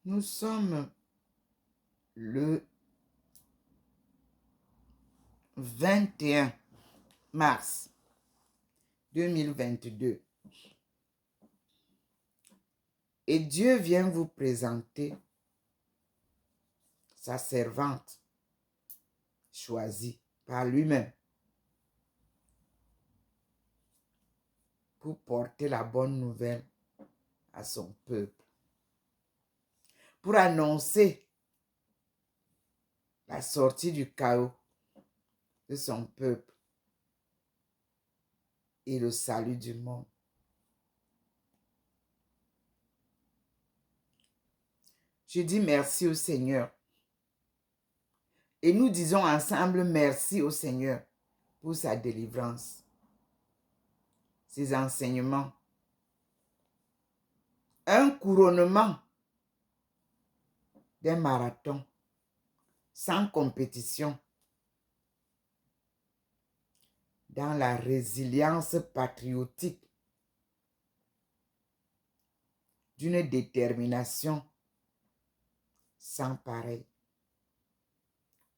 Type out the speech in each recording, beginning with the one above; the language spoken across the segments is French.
Nous sommes le 21 mars 2022 et Dieu vient vous présenter sa servante choisie par lui-même pour porter la bonne nouvelle à son peuple, pour annoncer la sortie du chaos de son peuple et le salut du monde. Je dis merci au Seigneur et nous disons ensemble merci au Seigneur pour sa délivrance, ses enseignements, un couronnement d'un marathon sans compétition dans la résilience patriotique d'une détermination sans pareil.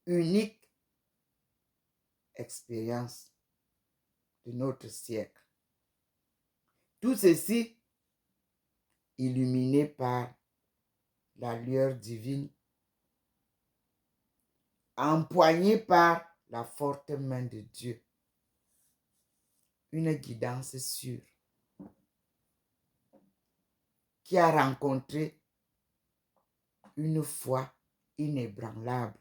Unique expérience de notre siècle. Tout ceci illuminé par la lueur divine, empoigné par la forte main de Dieu. Une guidance sûre qui a rencontré une foi inébranlable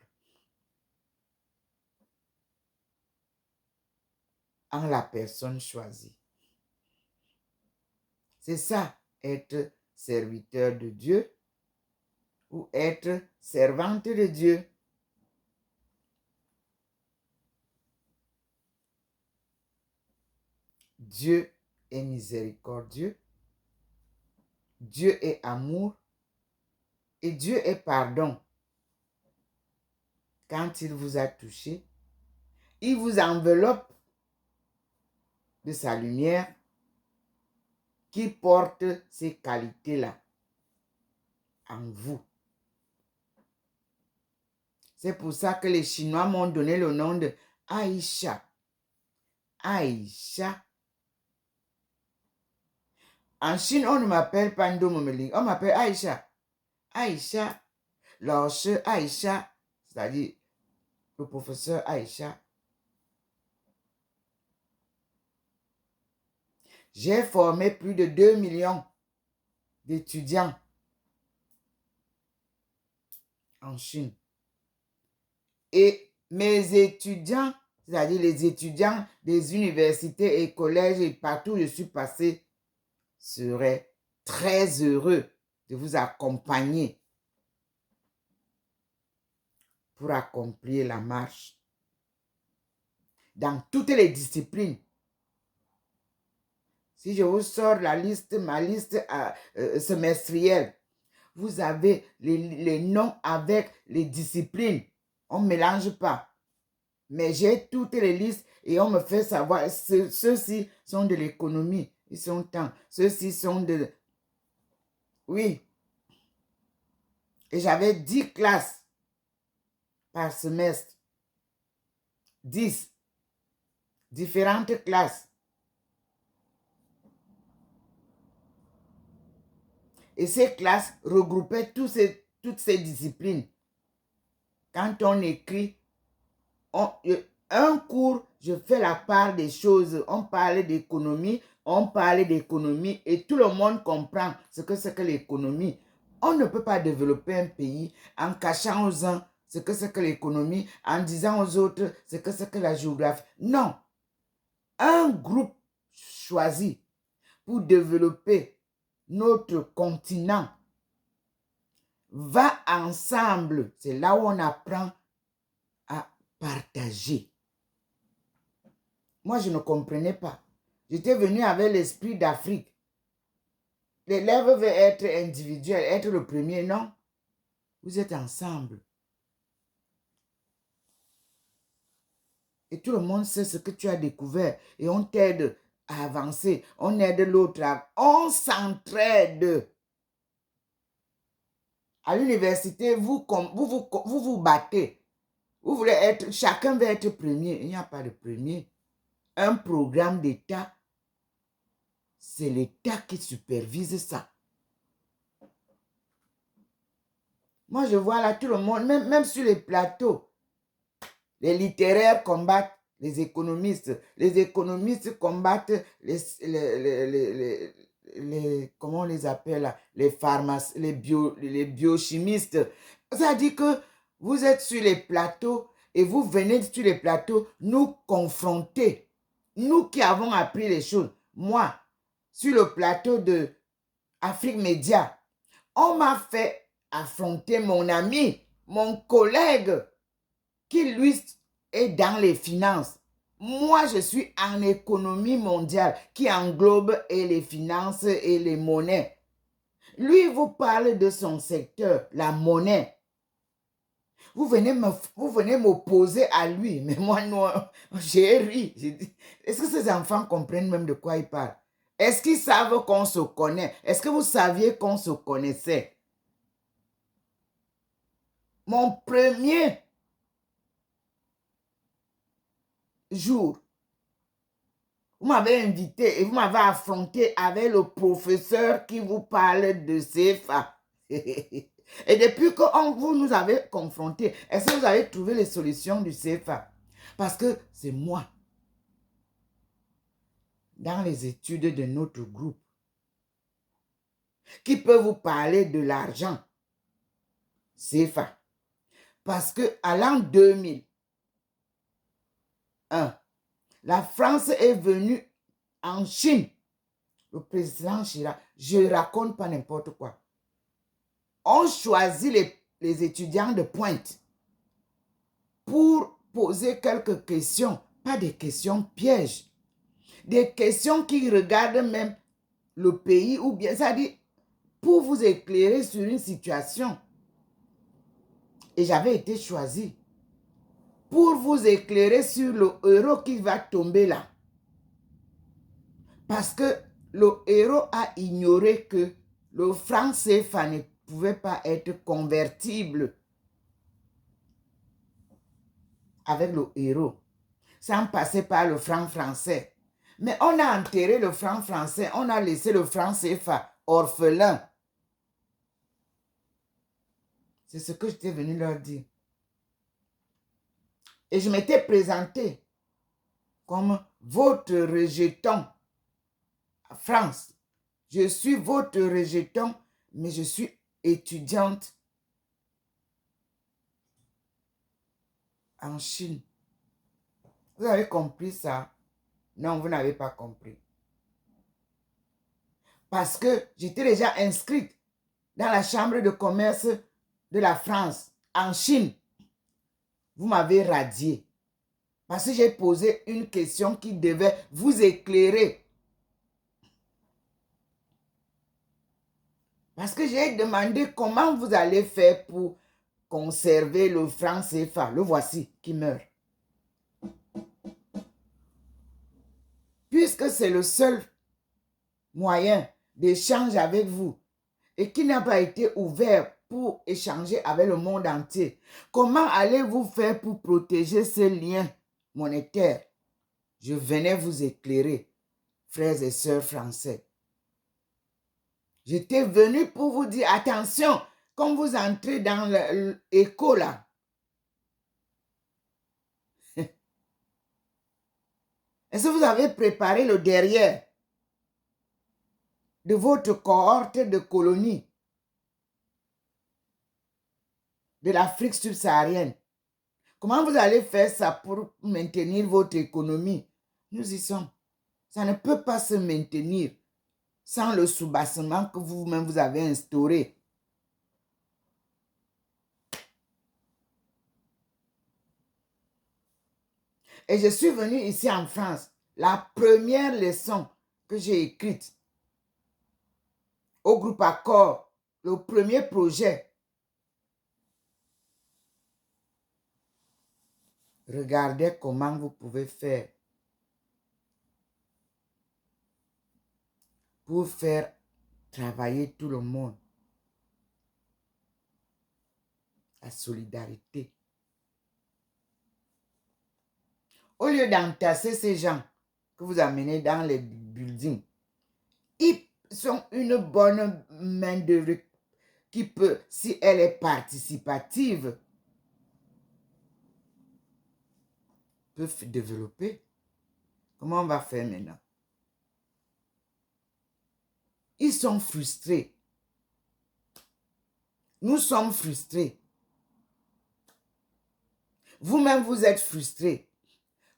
en la personne choisie. C'est ça, être serviteur de Dieu ou être servante de Dieu. Dieu est miséricordieux, Dieu est amour et Dieu est pardon. Quand il vous a touché, il vous enveloppe de sa lumière qui porte ces qualités-là en vous. C'est pour ça que les Chinois m'ont donné le nom de Aïcha. Aïcha. En Chine, on ne m'appelle pas Ndomomeli, on m'appelle Aïcha. Aïcha, Lorche Aïcha, c'est-à-dire le professeur Aïcha. J'ai formé plus de 2 millions d'étudiants en Chine. Et mes étudiants, c'est-à-dire les étudiants des universités et collèges et partout où je suis passé, seraient très heureux de vous accompagner pour accomplir la marche dans toutes les disciplines. Si je vous sors ma liste semestrielle, vous avez les noms avec les disciplines. On ne mélange pas. Mais j'ai toutes les listes et on me fait savoir, ceux-ci sont de l'économie. Ils sont tant. Ceux-ci sont de... Oui. Et j'avais 10 classes par semestre. 10. Différentes classes. Et ces classes regroupaient toutes ces disciplines. Quand on écrit, un cours, je fais la part des choses. On parle d'économie, et tout le monde comprend ce que c'est que l'économie. On ne peut pas développer un pays en cachant aux uns ce que c'est que l'économie, en disant aux autres ce que c'est que la géographie. Non. Un groupe choisi pour développer notre continent va ensemble. C'est là où on apprend à partager. Moi, je ne comprenais pas. J'étais venu avec l'esprit d'Afrique. L'élève veut être individuel, être le premier, non? Vous êtes ensemble. Et tout le monde sait ce que tu as découvert. Et on t'aide à avancer. On aide l'autre. On s'entraide. À l'université, vous battez. Vous voulez être, chacun veut être premier. Il n'y a pas de premier. Un programme d'État, c'est l'État qui supervise ça. Moi, je vois là tout le monde, même sur les plateaux, les littéraires combattent les économistes combattent comment on les appelle là, les pharmaciens, les biochimistes. Ça dit que vous êtes sur les plateaux et vous venez sur les plateaux nous confronter. Nous qui avons appris les choses. Moi, sur le plateau de Afrique Média, on m'a fait affronter mon ami, mon collègue, qui lui est dans les finances. Moi, je suis en économie mondiale qui englobe et les finances et les monnaies. Lui, vous parle de son secteur, la monnaie. Vous venez m'opposer à lui. Mais moi, non, j'ai ri. Est-ce que ces enfants comprennent même de quoi ils parlent? Est-ce qu'ils savent qu'on se connaît? Est-ce que vous saviez qu'on se connaissait? Mon premier jour, vous m'avez invité et vous m'avez affronté avec le professeur qui vous parle de CFA. Et depuis que vous nous avez confrontés, est-ce que vous avez trouvé les solutions du CFA? Parce que c'est moi, dans les études de notre groupe, qui peut vous parler de l'argent CFA. Parce qu'à l'an 2001, la France est venue en Chine. Le président Chirac, je ne raconte pas n'importe quoi. On choisit les étudiants de pointe pour poser quelques questions, pas des questions pièges, des questions qui regardent même le pays ou bien, ça dit, pour vous éclairer sur une situation. Et j'avais été choisi pour vous éclairer sur le euro qui va tomber là. Parce que le euro a ignoré que le franc CFA ne pouvait pas être convertible avec le euro, sans passer par le franc français. Mais on a enterré le franc français, on a laissé le franc CFA orphelin. C'est ce que j'étais venu leur dire. Et je m'étais présenté comme votre rejeton à France. Je suis votre rejeton, mais je suis étudiante en Chine. Vous avez compris ça? Non, vous n'avez pas compris. Parce que j'étais déjà inscrite dans la chambre de commerce de la France, en Chine. Vous m'avez radié. Parce que j'ai posé une question qui devait vous éclairer. Parce que j'ai demandé comment vous allez faire pour conserver le franc CFA. Le voici qui meurt. Puisque c'est le seul moyen d'échange avec vous et qui n'a pas été ouvert pour échanger avec le monde entier, comment allez-vous faire pour protéger ce lien monétaire? Je venais vous éclairer, frères et sœurs français. J'étais venu pour vous dire, attention, quand vous entrez dans l'écho là, est-ce que vous avez préparé le derrière de votre cohorte de colonies de l'Afrique subsaharienne? Comment vous allez faire ça pour maintenir votre économie? Nous y sommes. Ça ne peut pas se maintenir sans le soubassement que vous-même vous avez instauré. Et je suis venu ici en France. La première leçon que j'ai écrite au groupe Accord, le premier projet, regardez comment vous pouvez faire pour faire travailler tout le monde. la solidarité. Au lieu d'entasser ces gens que vous amenez dans les buildings, ils sont une bonne main-d'œuvre qui peut, si elle est participative, peut développer. Comment on va faire maintenant? Ils sont frustrés. Nous sommes frustrés. Vous-même, vous êtes frustrés.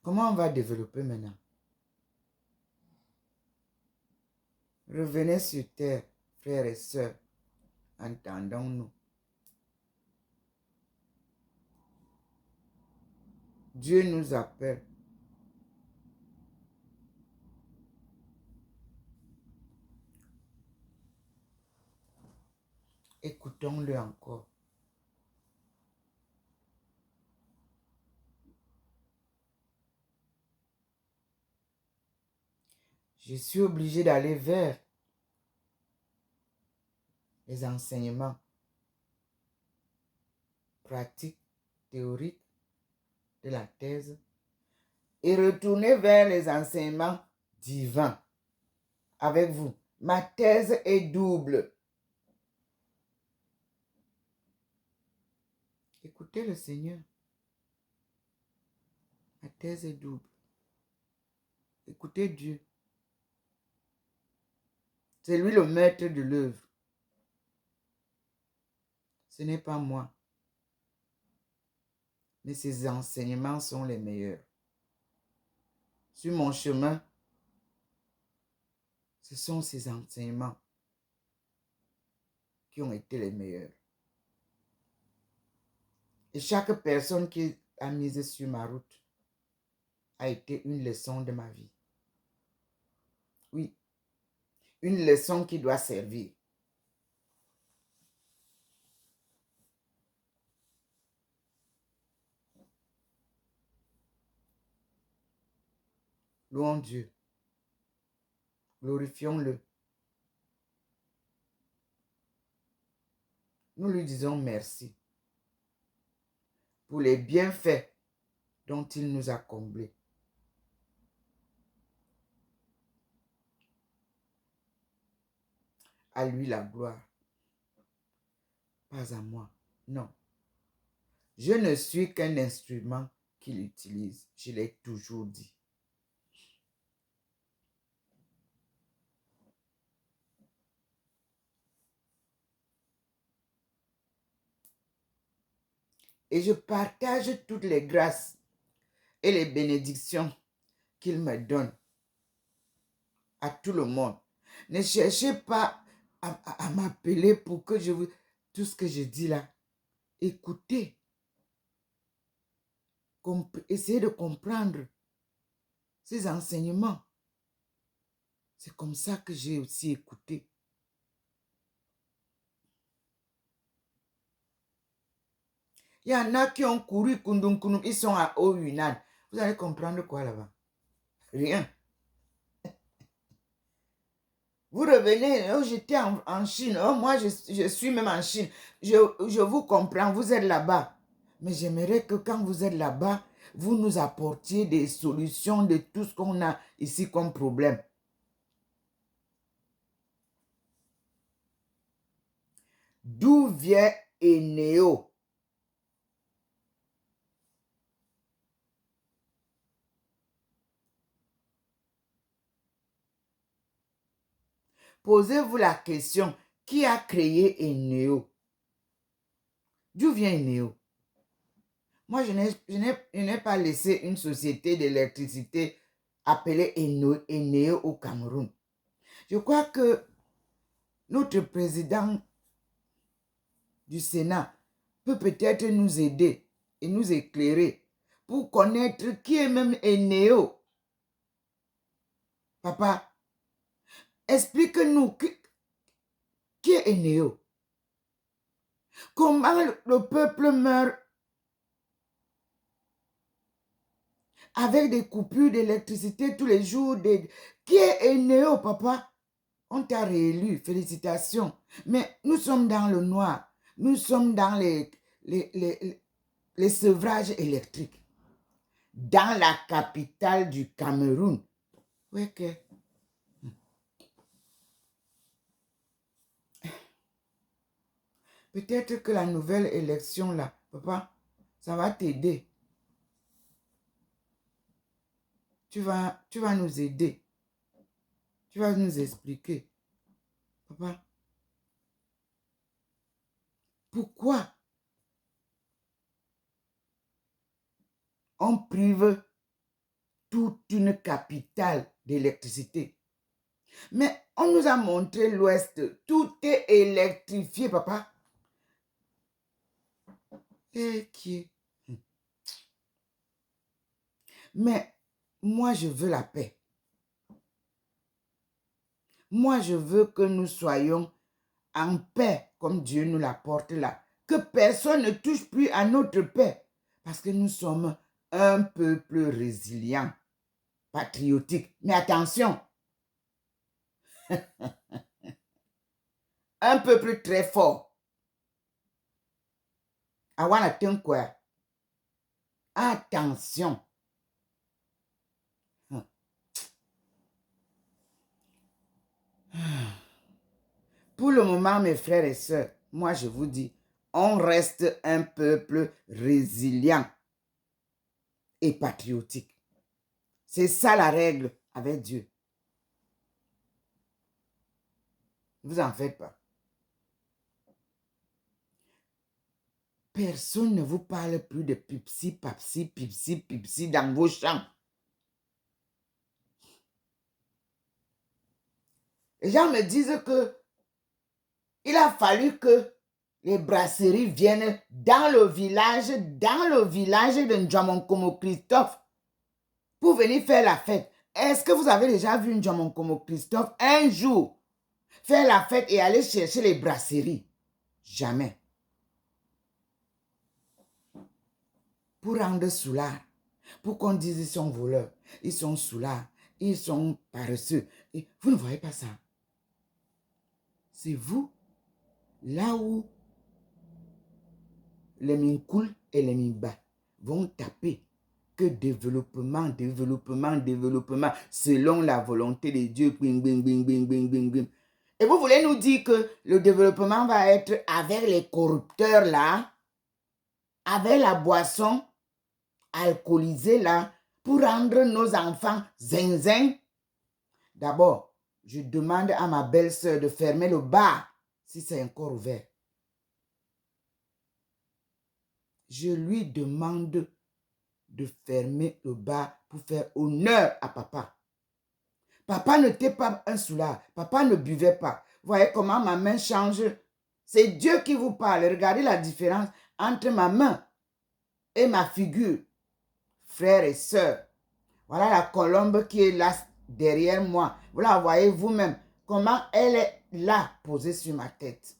Comment on va développer maintenant? Revenez sur terre, frères et sœurs. Entendons-nous. Dieu nous appelle. Écoutons-le encore. Je suis obligé d'aller vers les enseignements pratiques, théoriques de la thèse et retourner vers les enseignements divins avec vous. Ma thèse est double. Écoutez le Seigneur. Ma thèse est double. Écoutez Dieu. C'est lui le maître de l'œuvre. Ce n'est pas moi. Mais ses enseignements sont les meilleurs. Sur mon chemin, ce sont ces enseignements qui ont été les meilleurs. Et chaque personne qui a misé sur ma route a été une leçon de ma vie. Oui, une leçon qui doit servir. Louons Dieu. Glorifions-le. Nous lui disons merci pour les bienfaits dont il nous a comblés. À lui la gloire. Pas à moi. Non. Je ne suis qu'un instrument qu'il utilise. Je l'ai toujours dit. Et je partage toutes les grâces et les bénédictions qu'il me donne à tout le monde. Ne cherchez pas à m'appeler pour que je vous... Tout ce que je dis là, écoutez. Essayez de comprendre ces enseignements. C'est comme ça que j'ai aussi écouté. Il y en a qui ont couru, ils sont à Oyunnan. Vous allez comprendre quoi là-bas? Rien. Vous revenez, oh, j'étais en Chine, oh, moi je suis même en Chine. Je vous comprends, vous êtes là-bas. Mais j'aimerais que quand vous êtes là-bas, vous nous apportiez des solutions de tout ce qu'on a ici comme problème. D'où vient Énéo? Posez-vous la question, qui a créé Énéo? D'où vient Énéo? Moi, je n'ai pas laissé une société d'électricité appelée Énéo au Cameroun. Je crois que notre président du Sénat peut peut-être nous aider et nous éclairer pour connaître qui est même Énéo. Papa, explique-nous qui est Énéo. Comment le peuple meurt avec des coupures d'électricité tous les jours. Qui est Énéo, papa? On t'a réélu, félicitations. Mais nous sommes dans le noir. Nous sommes dans les sevrages électriques dans la capitale du Cameroun. Ouais, que... Peut-être que la nouvelle élection, là, papa, ça va t'aider. Tu vas nous aider. Tu vas nous expliquer. Papa, pourquoi on prive toute une capitale d'électricité? Mais on nous a montré l'Ouest. Tout est électrifié, papa. Et qui? Mais moi, je veux la paix. Moi, je veux que nous soyons en paix, comme Dieu nous l'apporte là. Que personne ne touche plus à notre paix. Parce que nous sommes un peuple résilient, patriotique. Mais attention, un peuple très fort. Awana quoi? Attention. Pour le moment, mes frères et sœurs, moi je vous dis, on reste un peuple résilient et patriotique. C'est ça la règle avec Dieu. Vous en faites pas. Personne ne vous parle plus de pipsi, papsi, pipsi, pipsi dans vos champs. Les gens me disent que il a fallu que les brasseries viennent dans le village de Ndjamonkomo Christophe pour venir faire la fête. Est-ce que vous avez déjà vu Ndjamonkomo Christophe un jour faire la fête et aller chercher les brasseries? Jamais. Pour rendre soulard, pour qu'on dise ils sont voleurs, ils sont soulards, ils sont paresseux. Et vous ne voyez pas ça. C'est vous, là où les Minkoul et les Minba vont taper que développement, développement, développement, selon la volonté de Dieu. Bing, bing, bing, bing, bing, bing, bing. Et vous voulez nous dire que le développement va être avec les corrupteurs là, avec la boisson alcoolisée là, pour rendre nos enfants zinzin? D'abord, je demande à ma belle-sœur de fermer le bar si c'est encore ouvert. Je lui demande de fermer le bar pour faire honneur à papa. Papa n'était pas un soulard. Papa ne buvait pas. Vous voyez comment ma main change? C'est Dieu qui vous parle. Regardez la différence entre ma main et ma figure. Frères et sœurs, voilà la colombe qui est là derrière moi. Vous la voyez vous-même. Comment elle est là, posée sur ma tête.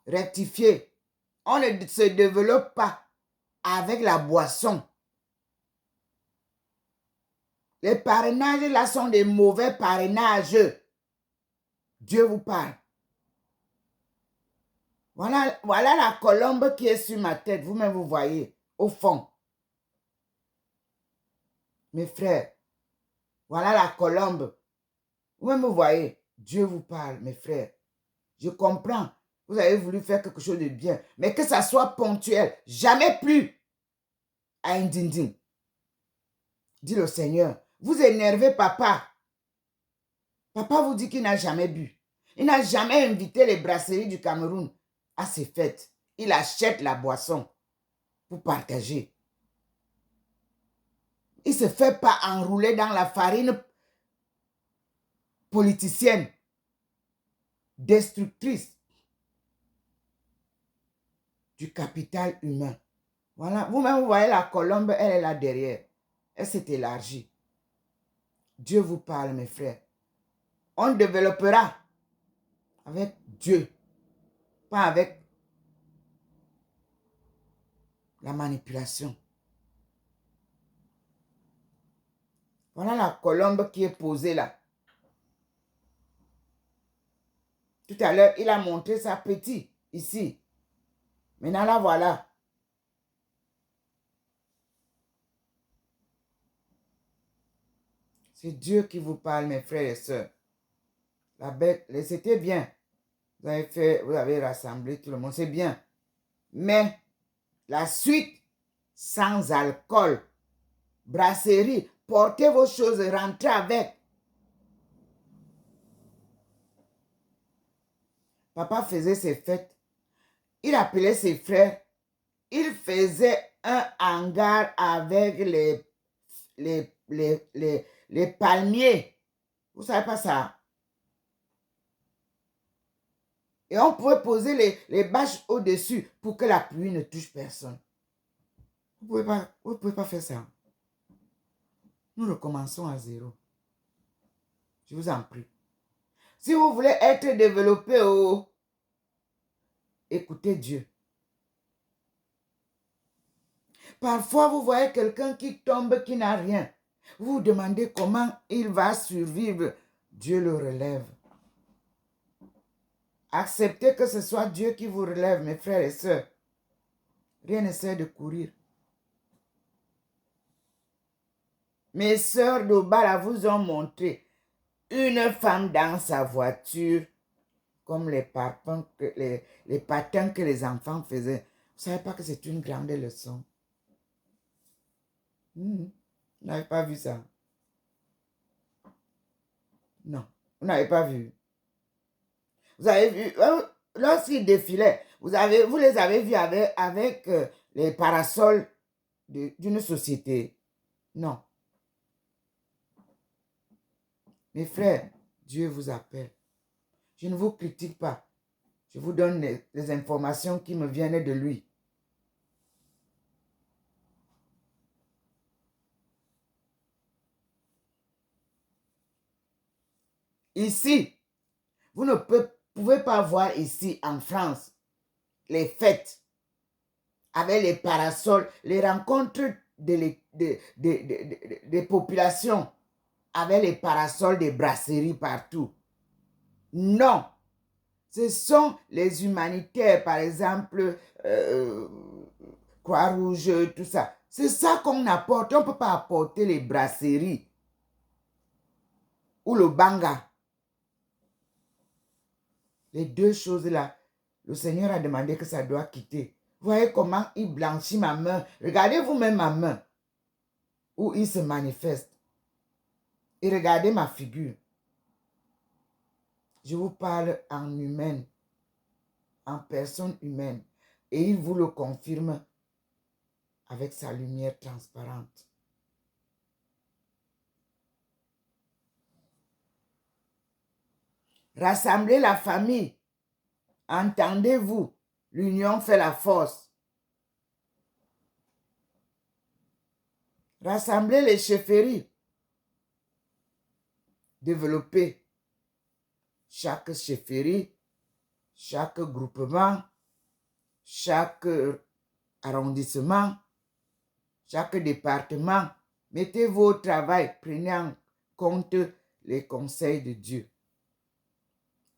Rectifiez. On ne se développe pas avec la boisson. Les parrainages là sont des mauvais parrainages. Dieu vous parle. Voilà la colombe qui est sur ma tête. Vous-même, vous voyez, au fond. Mes frères, voilà la colombe. Vous-même, vous voyez, Dieu vous parle, mes frères. Je comprends. Vous avez voulu faire quelque chose de bien. Mais que ça soit ponctuel. Jamais plus à un dindin. Dit le Seigneur. Vous énervez papa. Papa vous dit qu'il n'a jamais bu. Il n'a jamais invité les brasseries du Cameroun à ses fêtes. Il achète la boisson pour partager. Il ne se fait pas enrouler dans la farine politicienne, destructrice du capital humain. Voilà, vous-même, vous voyez la colombe, elle est là derrière. Elle s'est élargie. Dieu vous parle, mes frères. On développera avec Dieu, pas avec la manipulation. Voilà la colombe qui est posée là. Tout à l'heure, il a montré sa petite ici. Maintenant, là, voilà. C'est Dieu qui vous parle, mes frères et sœurs. La bête, c'était bien. Vous avez rassemblé tout le monde, c'est bien. Mais la suite, sans alcool, brasserie, portez vos choses, rentrez avec. Papa faisait ses fêtes. Il appelait ses frères. Il faisait un hangar avec les palmiers. Vous ne savez pas ça? Et on pouvait poser les bâches au-dessus pour que la pluie ne touche personne. Vous ne pouvez pas faire ça. Nous recommençons à zéro. Je vous en prie. Si vous voulez être développé, écoutez Dieu. Parfois, vous voyez quelqu'un qui tombe, qui n'a rien. Vous vous demandez comment il va survivre. Dieu le relève. Acceptez que ce soit Dieu qui vous relève, mes frères et sœurs. Rien ne sert de courir. Mes sœurs d'Obala vous ont montré une femme dans sa voiture, comme les patins que les enfants faisaient. Vous ne savez pas que c'est une grande leçon. Vous n'avez pas vu ça? Non, vous n'avez pas vu. Vous avez vu, lorsqu'ils défilaient, vous les avez vus avec les parasols d'une société. Non. Mes frères, Dieu vous appelle. Je ne vous critique pas. Je vous donne les informations qui me viennent de lui. Ici, vous ne pouvez pas voir ici en France les fêtes avec les parasols, les rencontres des populations avec les parasols des brasseries partout. Non. Ce sont les humanitaires, par exemple, Croix-Rouge, tout ça. C'est ça qu'on apporte. On ne peut pas apporter les brasseries ou le banga. Les deux choses-là, le Seigneur a demandé que ça doit quitter. Vous voyez comment il blanchit ma main. Regardez vous-même ma main, où il se manifeste. Et regardez ma figure. Je vous parle en humaine, en personne humaine. Et il vous le confirme avec sa lumière transparente. Rassemblez la famille. Entendez-vous, l'union fait la force. Rassemblez les chefferies. Développez chaque chefferie, chaque groupement, chaque arrondissement, chaque département. Mettez-vous au travail, prenez en compte les conseils de Dieu.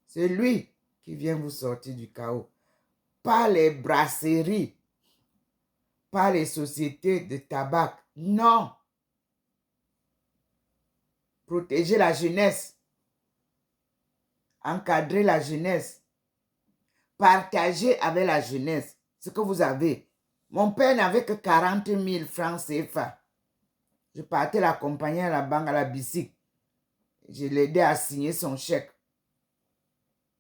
C'est lui qui vient vous sortir du chaos. Pas les brasseries, pas les sociétés de tabac. Non. Protégez la jeunesse. Encadrez la jeunesse. Partagez avec la jeunesse ce que vous avez. Mon père n'avait que 40 000 francs CFA. Je partais l'accompagner à la banque, à la bicycle. Je l'aidais à signer son chèque.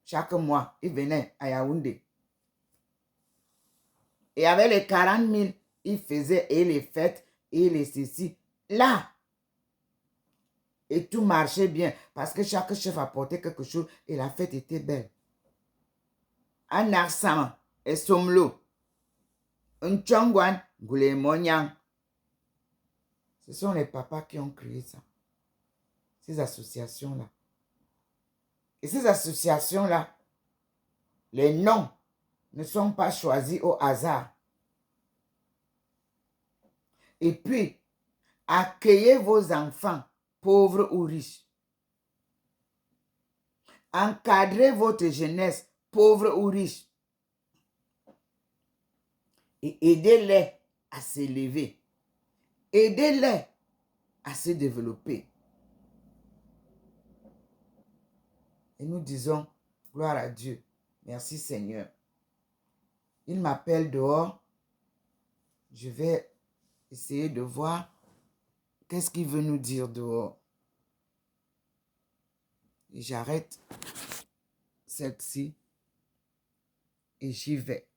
Chaque mois, il venait à Yaoundé. Et avec les 40 000, il faisait et les fêtes et les ceci. Là. Et tout marchait bien parce que chaque chef apportait quelque chose et la fête était belle. Un Arsan et Somlo. Un Chongwan, Goulé Monyang. Ce sont les papas qui ont créé ça. Ces associations-là. Et ces associations-là, les noms ne sont pas choisis au hasard. Et puis, accueillez vos enfants, pauvres ou riches. Encadrez votre jeunesse, pauvre ou riche. et aidez-les à s'élever. Aidez-les à se développer. Et nous disons, gloire à Dieu. Merci Seigneur. Il m'appelle dehors. Je vais essayer de voir qu'est-ce qu'il veut nous dire dehors. Et j'arrête celle-ci et j'y vais.